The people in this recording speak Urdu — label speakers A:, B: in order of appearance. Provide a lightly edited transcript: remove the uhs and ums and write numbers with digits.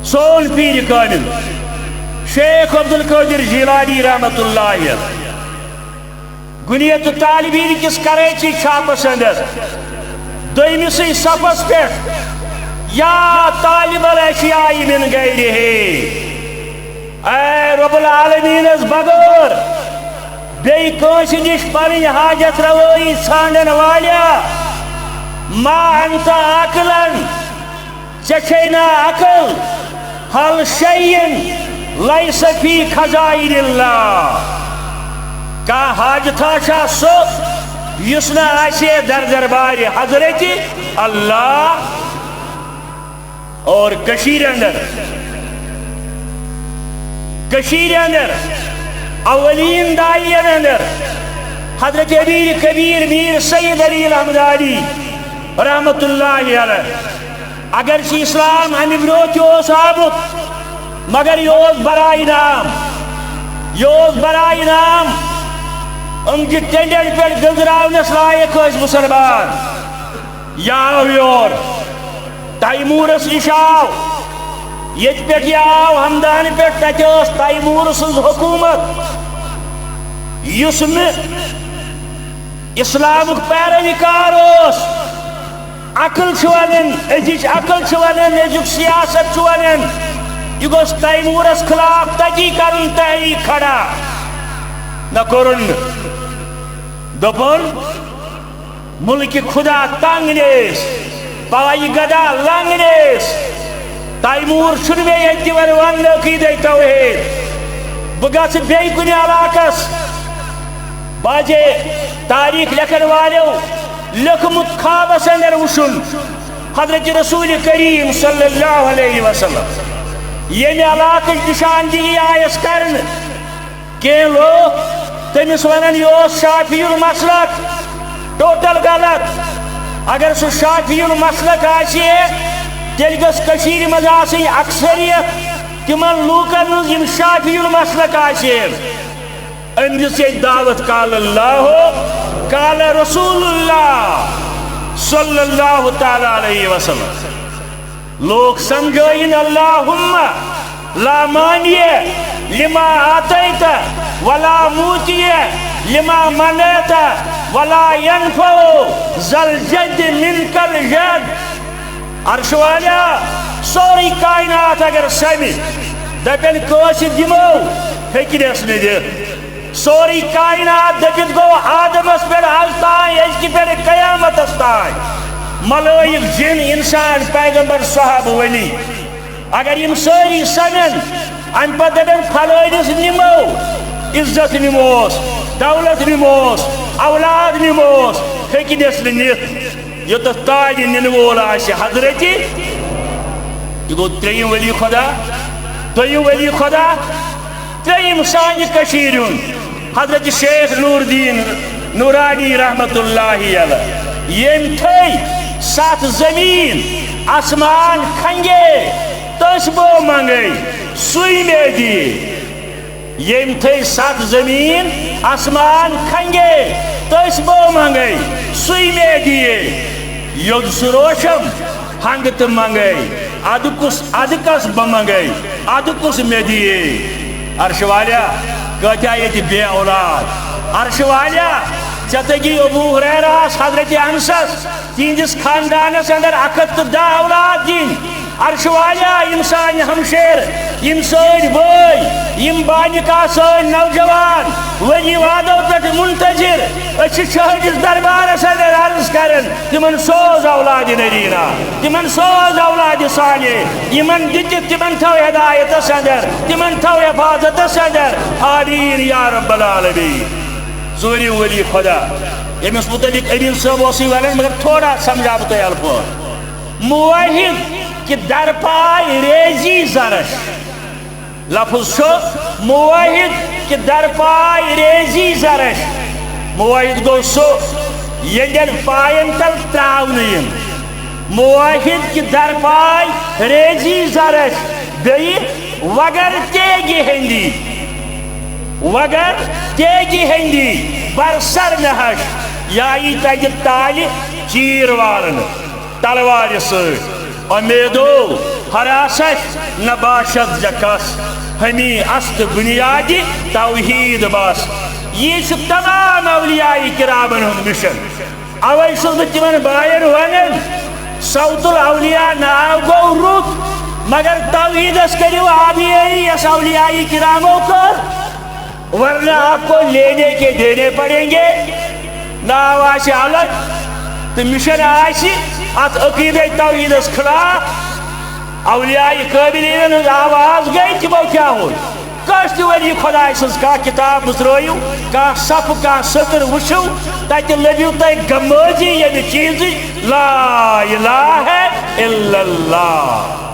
A: سول پیر کامل شیخ عبدالقادر جیلانی رحمت اللہ گنیت طالبین کس کریچی چھاپس اندر دویمسی صفس پہ یا طالب الاشیاء من غیرہ اے رب العالمین از بغیر بی کنس نش پنن حاجت روائی ژھانڈن والیا ما انت عاقلن چچینا عقل حل شیئن لیس فی خزائن اللہ کا حاجتھا شاہ سو یسنا آسے در دربار حضرت اللہ اور کشیر اندر اولین دائین اندر حضرت امیر کبیر میر سید علی الحمدانی رحمت اللہ علیہ اگرچہ اسلام امی بروت یوز آمت مگر یوز برائے نام ام کی ٹینڈر پر گزراؤنس لائق اس مسلمان یاو یور تیمورس نشاو یہ پیٹ یاو ہمدان پیٹ تیوس تیمورس حکومت یسم اسلام پیروی کاروس عقل چھوانن ازیچ عقل چھوانن ازیچ سیاست چھوانن یہ گوس تیمورس خلاف تجی کرن تحریک کھڑا نہ کرن دپن ملک خدا تنگ نیس پائی گدا لنگ نیس تیمور چھنوے یتی ور ون عقیدہ توحید بگس بیئی کن علاقس باجے تاریخ لکھن والو لکھمت خوابس اندر وشن حضرت رسول کریم صلی اللہ علیہ وسلم یہ علاقہ نشاندہی آیس کرن کہ لوگ تمس ونن یہ شافعی المسلک ٹوٹل غلط اگر سو شافعی المسلک آسی تیل گس کشیر مز آسی اکثریت تمن لوکن یم شافعی المسلک آسی امس دعوت قال اللہ قال رسول اللہ صلی اللہ تعالی علیہ وسلم لوگ سمجھوین اللہم لا مانیے لما آتیت ولا موتی لما منیت ولا ينفع ذل جد منک الجد عرش والا سوری کائنات اگر سمی دپن کوشش دمو فکرس ندر سوری کائنات دپت گو آدمس پر آزتائیں اجکی پر قیامت استائیں ملائک جن انسان پیغمبر صحاب ولی اگر یم سوری سمن ان پا دپن فلائنس نمو عزت نموس دولت نموس اولاد نموس فکرس ننیت یہ تو تاج ننوول آسی حضرتی یہ گو تریم ولی خدا دویم ولی خدا تریم سانی کشیرون حضرت شیخ نور الدین نورانی رحمت اللہ علیہ یم تھی سات زمین آسمان کھنگے تسبو منگئی سوئی میں دی یم تھی سات زمین آسمان کھنگے تسبو منگئی سوئی میں دیے یود سروشم ہنگت منگئی ادکس بمنگئی ادکس میں دیے عرش والا کہتا یہ بے اولاد عرش والا چتگی ابو ہریرہ حضرت انسس تیندس خاندانس اندر 110 اولاد دین عرش والا انسان ہمشیر یم سوئی بوئی یم بانکا سوئی نوجوان ولی وادو پٹ منتظر اچھ شہدس دربار اندر عرض کرن تمن سوز اولاد نرینا تمن سوز اولاد صالح یمن دتت تمن تھو ہدایت اندر تمن تھو حفاظت اندر آمین یا رب العالمین زوری ولی خدا امس متعلق امین صاحب اسی ونان مگر تھوڑا سمجھا بتائی الفاظ موحد کہ در پائی ریزی زرش لفظ شو موحد کہ در پائی ریزی زرش موحد گو سو یدن پائن تل تراؤنین موحد کہ در پائی ریزی زرش بئی وگر تیگی ہندی وگر تیگی ہندی برسر نہش یائی تجب تالی چیر والن تلوار سر امیدو حراست نہ باشد جکس ہمی است بنیادی توحید بس یہ تمام اولیاء کرامن ہند مشن اوے چھس بہ تمن بائن ونان صوت الاولیاء ناو گو رت مگر توحیدس کریو آبیاری یس اولیاء کراموں کر ورنہ آپ کو لینے کے دینے پڑیں گے ناو آسی الگ تو مشن آسی ات عقیدہ توحیدس خلاف اولیاء قابلین ہز آواز گئی تمو کیا ہو کس ولی خدا سز کا کتاب مترو کا صف کا سطر وچو تک لبیو تہ گمازی یعنی چیز لا الہ الا اللہ